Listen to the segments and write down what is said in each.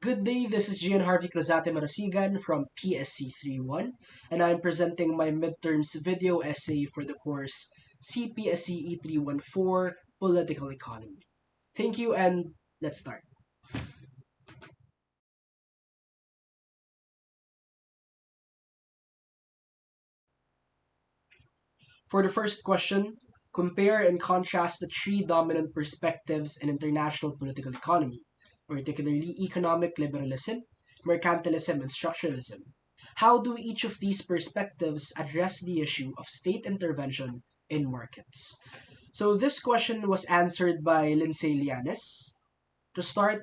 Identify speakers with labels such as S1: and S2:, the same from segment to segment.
S1: Good day, this is Gianne Marasigan from PSC 31, and I'm presenting my midterms video essay for the course CPSC E314 Political Economy. Thank you, and let's start. For the first question, compare and contrast the three dominant perspectives in international political economy, particularly economic liberalism, mercantilism, and structuralism. How do each of these perspectives address the issue of state intervention in markets? So this question was answered by Lindsay Lianes. To start,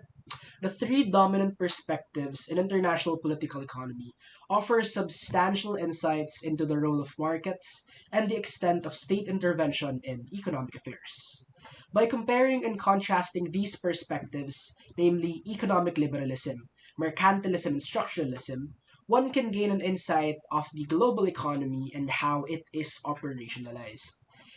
S1: the three dominant perspectives in international political economy offer substantial insights into the role of markets and the extent of state intervention in economic affairs. By comparing and contrasting these perspectives, namely economic liberalism, mercantilism, and structuralism, one can gain an insight of the global economy and how it is operationalized.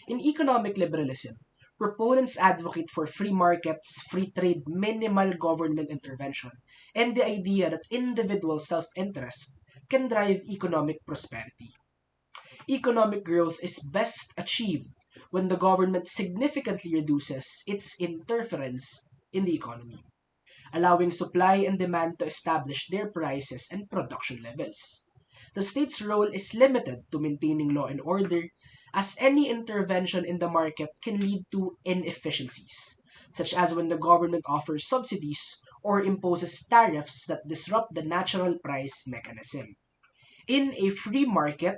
S1: In economic liberalism, proponents advocate for free markets, free trade, minimal government intervention, and the idea that individual self-interest can drive economic prosperity. Economic growth is best achieved when the government significantly reduces its interference in the economy, allowing supply and demand to establish their prices and production levels. The state's role is limited to maintaining law and order, as any intervention in the market can lead to inefficiencies, such as when the government offers subsidies or imposes tariffs that disrupt the natural price mechanism. In a free market,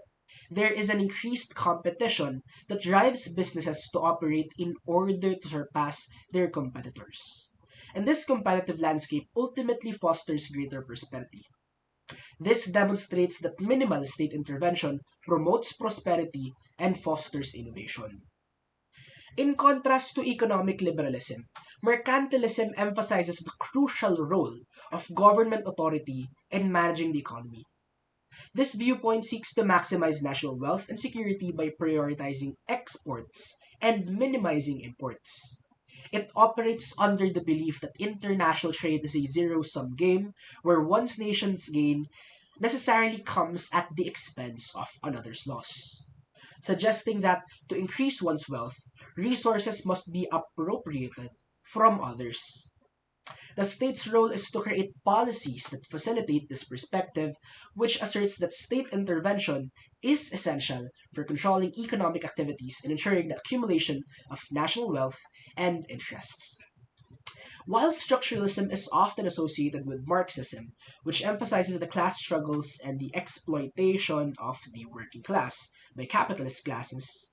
S1: there is an increased competition that drives businesses to operate in order to surpass their competitors. And this competitive landscape ultimately fosters greater prosperity. This demonstrates that minimal state intervention promotes prosperity and fosters innovation. In contrast to economic liberalism, mercantilism emphasizes the crucial role of government authority in managing the economy. This viewpoint seeks to maximize national wealth and security by prioritizing exports and minimizing imports. It operates under the belief that international trade is a zero-sum game where one nation's gain necessarily comes at the expense of another's loss, suggesting that to increase one's wealth, resources must be appropriated from others. The state's role is to create policies that facilitate this perspective, which asserts that state intervention is essential for controlling economic activities and ensuring the accumulation of national wealth and interests. While structuralism is often associated with Marxism, which emphasizes the class struggles and the exploitation of the working class by capitalist classes,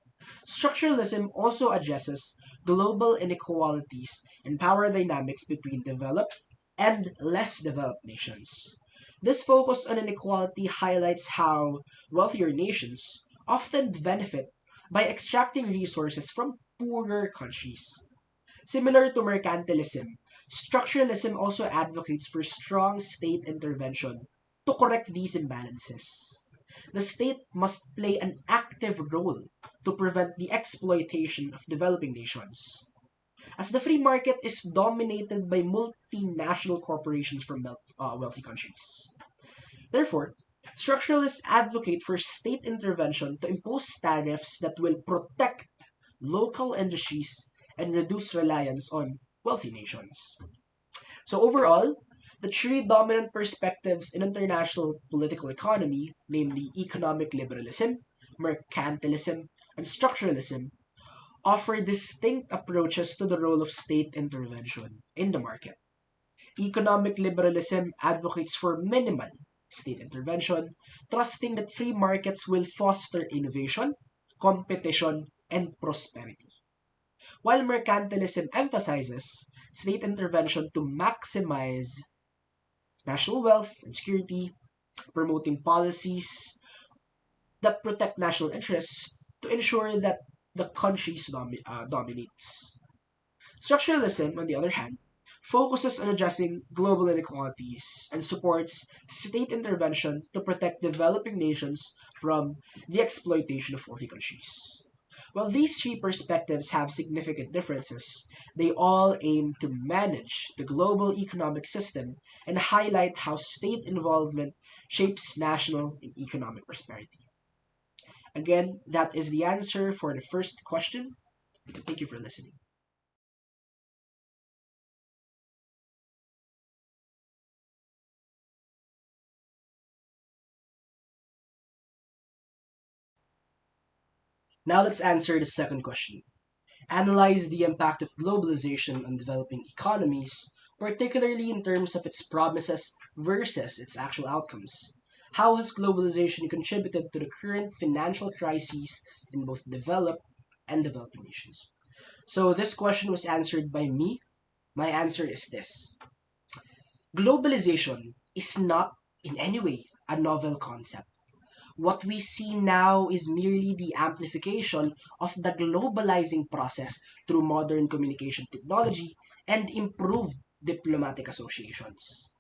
S1: structuralism also addresses global inequalities and power dynamics between developed and less developed nations. This focus on inequality highlights how wealthier nations often benefit by extracting resources from poorer countries. Similar to mercantilism, structuralism also advocates for strong state intervention to correct these imbalances. The state must play an active role to prevent the exploitation of developing nations, as the free market is dominated by multinational corporations from wealthy countries. Therefore, structuralists advocate for state intervention to impose tariffs that will protect local industries and reduce reliance on wealthy nations. So overall, the three dominant perspectives in international political economy, namely economic liberalism, mercantilism, and structuralism, offer distinct approaches to the role of state intervention in the market. Economic liberalism advocates for minimal state intervention, trusting that free markets will foster innovation, competition, and prosperity. While mercantilism emphasizes state intervention to maximize national wealth and security, promoting policies that protect national interests to ensure that the countries dominates. Structuralism, on the other hand, focuses on addressing global inequalities and supports state intervention to protect developing nations from the exploitation of wealthy countries. While these three perspectives have significant differences, they all aim to manage the global economic system and highlight how state involvement shapes national and economic prosperity. Again, that is the answer for the first question. Thank you for listening. Now let's answer the second question. Analyze the impact of globalization on developing economies, particularly in terms of its promises versus its actual outcomes. How has globalization contributed to the current financial crises in both developed and developing nations? So, this question was answered by me. My answer is this: globalization is not in any way a novel concept. What we see now is merely the amplification of the globalizing process through modern communication technology and improved diplomatic associations.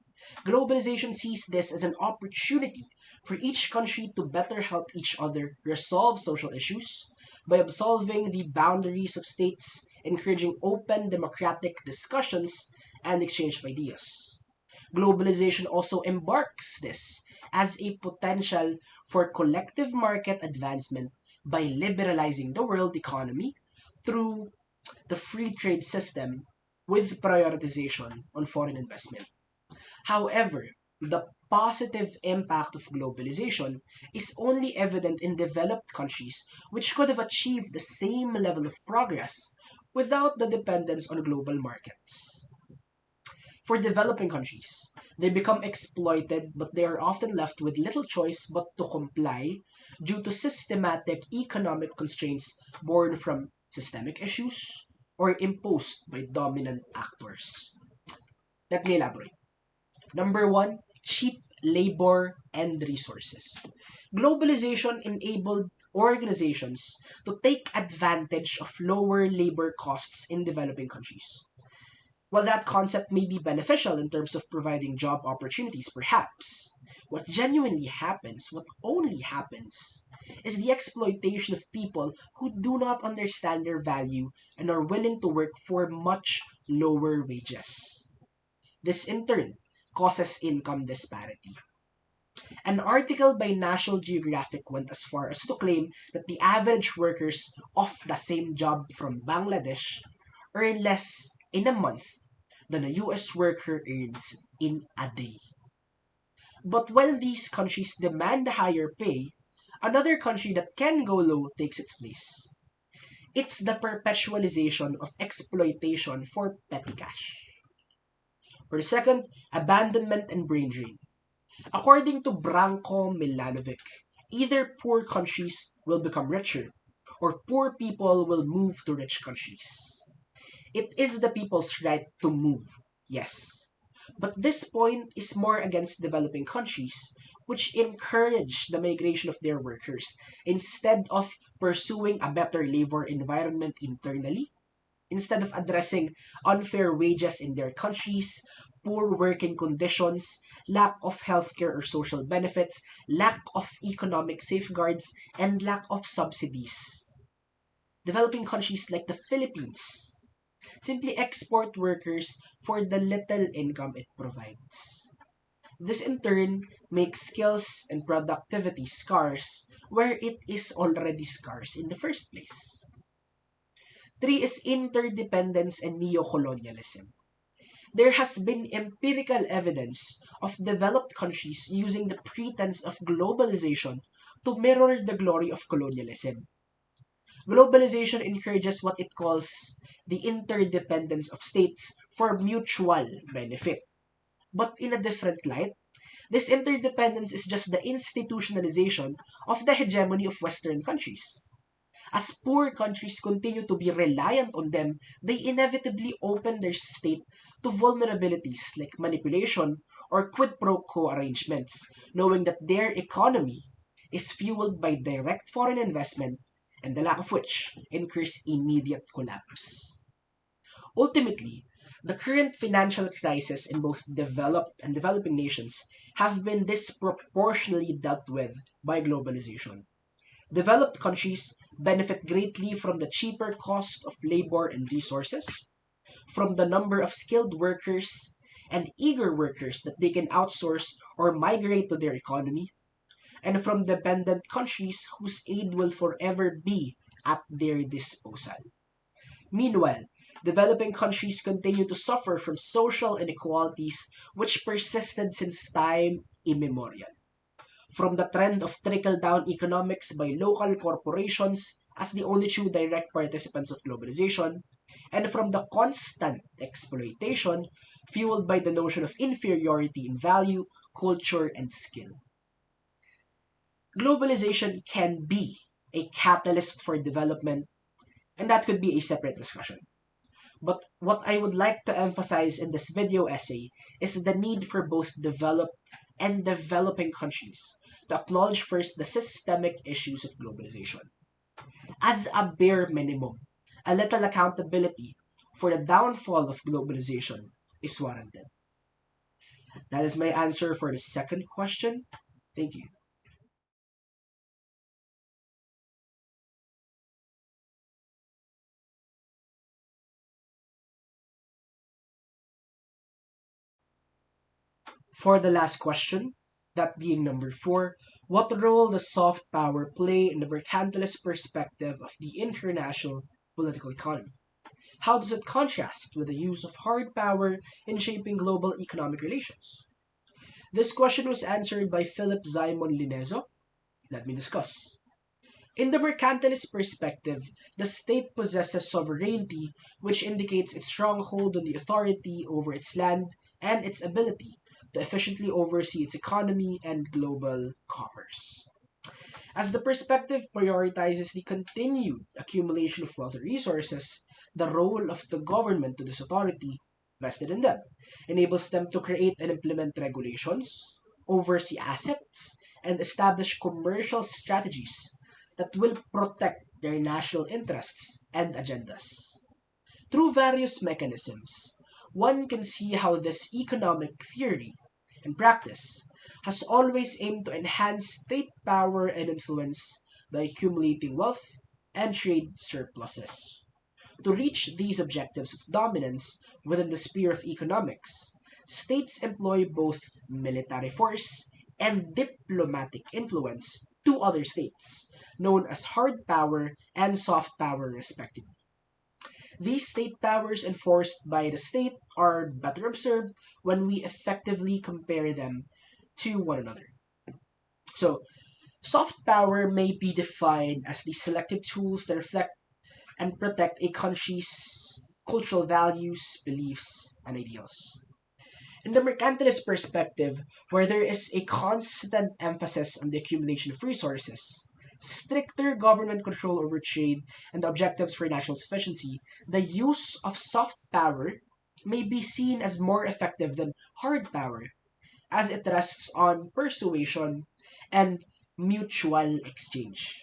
S1: Globalization sees this as an opportunity for each country to better help each other resolve social issues by absolving the boundaries of states, encouraging open democratic discussions and exchange of ideas. Globalization also embarks this as a potential for collective market advancement by liberalizing the world economy through the free trade system with prioritization on foreign investment. However, the positive impact of globalization is only evident in developed countries which could have achieved the same level of progress without the dependence on global markets. For developing countries, they become exploited, but they are often left with little choice but to comply due to systematic economic constraints born from systemic issues or imposed by dominant actors. Let me elaborate. Number one, cheap labor and resources. Globalization enabled organizations to take advantage of lower labor costs in developing countries. While that concept may be beneficial in terms of providing job opportunities, perhaps, what genuinely happens, what only happens, is the exploitation of people who do not understand their value and are willing to work for much lower wages. This in turn causes income disparity. An article by National Geographic went as far as to claim that the average workers of the same job from Bangladesh earn less in a month than a US worker earns in a day. But when these countries demand higher pay, another country that can go low takes its place. It's the perpetualization of exploitation for petty cash. For the second, abandonment and brain drain. According to Branko Milanovic, either poor countries will become richer or poor people will move to rich countries. It is the people's right to move, yes. But this point is more against developing countries, which encourage the migration of their workers instead of pursuing a better labor environment internally, instead of addressing unfair wages in their countries, poor working conditions, lack of healthcare or social benefits, lack of economic safeguards, and lack of subsidies. Developing countries like the Philippines simply export workers for the little income it provides. This in turn makes skills and productivity scarce where it is already scarce in the first place. Three is interdependence and neo-colonialism. There has been empirical evidence of developed countries using the pretense of globalization to mirror the glory of colonialism. Globalization encourages what it calls the interdependence of states for mutual benefit. But in a different light, this interdependence is just the institutionalization of the hegemony of Western countries. As poor countries continue to be reliant on them, they inevitably open their state to vulnerabilities like manipulation or quid pro quo arrangements, knowing that their economy is fueled by direct foreign investment and the lack of which incurs immediate collapse. Ultimately, the current financial crisis in both developed and developing nations have been disproportionately dealt with by globalization. Developed countries benefit greatly from the cheaper cost of labor and resources, from the number of skilled workers and eager workers that they can outsource or migrate to their economy, and from dependent countries whose aid will forever be at their disposal. Meanwhile, developing countries continue to suffer from social inequalities which persisted since time immemorial. From the trend of trickle-down economics by local corporations as the only true direct participants of globalization, and from the constant exploitation fueled by the notion of inferiority in value, culture, and skill. Globalization can be a catalyst for development, and that could be a separate discussion. But what I would like to emphasize in this video essay is the need for both developed and developing countries to acknowledge first the systemic issues of globalization. As a bare minimum, a little accountability for the downfall of globalization is warranted. That is my answer for the second question. Thank you. For the last question, that being number 4, what role does soft power play in the mercantilist perspective of the international political economy? How does it contrast with the use of hard power in shaping global economic relations? This question was answered by Philip Simon Linezo. Let me discuss. In the mercantilist perspective, the state possesses sovereignty, which indicates its strong hold on the authority over its land and its ability to efficiently oversee its economy and global commerce. As the perspective prioritizes the continued accumulation of wealth and resources, the role of the government to this authority vested in them enables them to create and implement regulations, oversee assets, and establish commercial strategies that will protect their national interests and agendas. Through various mechanisms, one can see how this economic theory and practice has always aimed to enhance state power and influence by accumulating wealth and trade surpluses. To reach these objectives of dominance within the sphere of economics, states employ both military force and diplomatic influence to other states, known as hard power and soft power respectively. These state powers enforced by the state are better observed when we effectively compare them to one another. So, soft power may be defined as the selective tools that reflect and protect a country's cultural values, beliefs, and ideals. In the mercantilist perspective, where there is a constant emphasis on the accumulation of resources, stricter government control over trade, and the objectives for national sufficiency, the use of soft power may be seen as more effective than hard power, as it rests on persuasion and mutual exchange.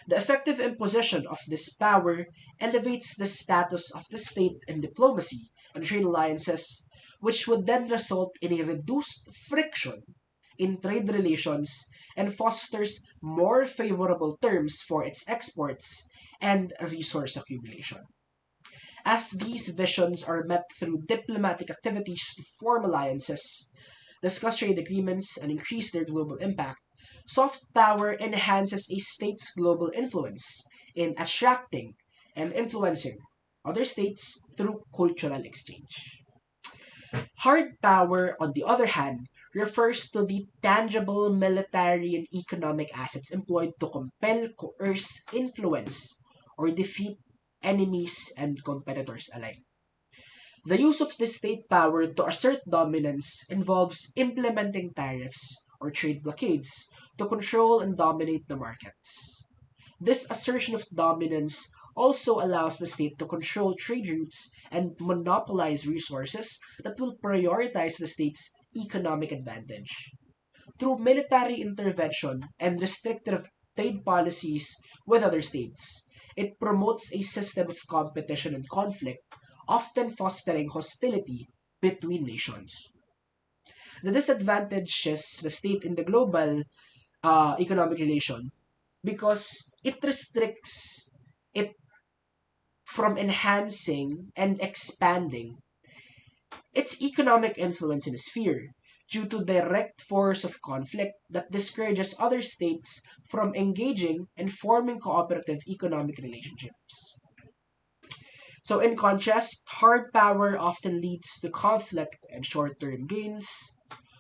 S1: The effective imposition of this power elevates the status of the state in diplomacy and trade alliances, which would then result in a reduced friction in trade relations and fosters more favorable terms for its exports and resource accumulation. As these visions are met through diplomatic activities to form alliances, discuss trade agreements, and increase their global impact, soft power enhances a state's global influence in attracting and influencing other states through cultural exchange. Hard power, on the other hand, refers to the tangible military and economic assets employed to compel, coerce, influence, or defeat enemies and competitors alike. The use of this state power to assert dominance involves implementing tariffs or trade blockades to control and dominate the markets. This assertion of dominance also allows the state to control trade routes and monopolize resources that will prioritize the state's economic advantage. Through military intervention and restrictive trade policies with other states, it promotes a system of competition and conflict, often fostering hostility between nations. The disadvantages the state in the global economic relation because it restricts it from enhancing and expanding its economic influence in a sphere due to direct force of conflict that discourages other states from engaging and forming cooperative economic relationships. So, in contrast, hard power often leads to conflict and short term gains,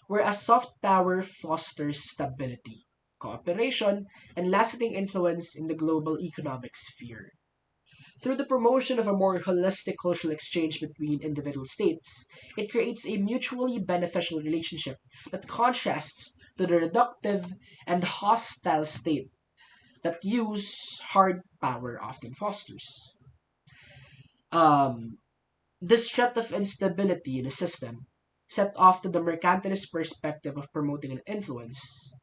S1: whereas soft power fosters stability, cooperation, and lasting influence in the global economic sphere. Through the promotion of a more holistic cultural exchange between individual states, it creates a mutually beneficial relationship that contrasts to the reductive and hostile state that use hard power often fosters. Um, this threat of instability in a system, set off to the mercantilist perspective of promoting an influence,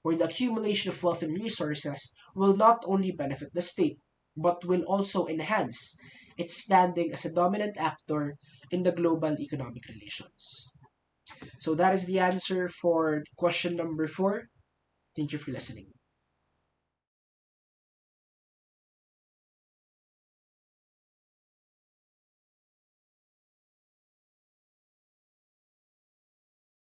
S1: where the accumulation of wealth and resources will not only benefit the state, but will also enhance its standing as a dominant actor in the global economic relations. So that is the answer for question number 4. Thank you for listening.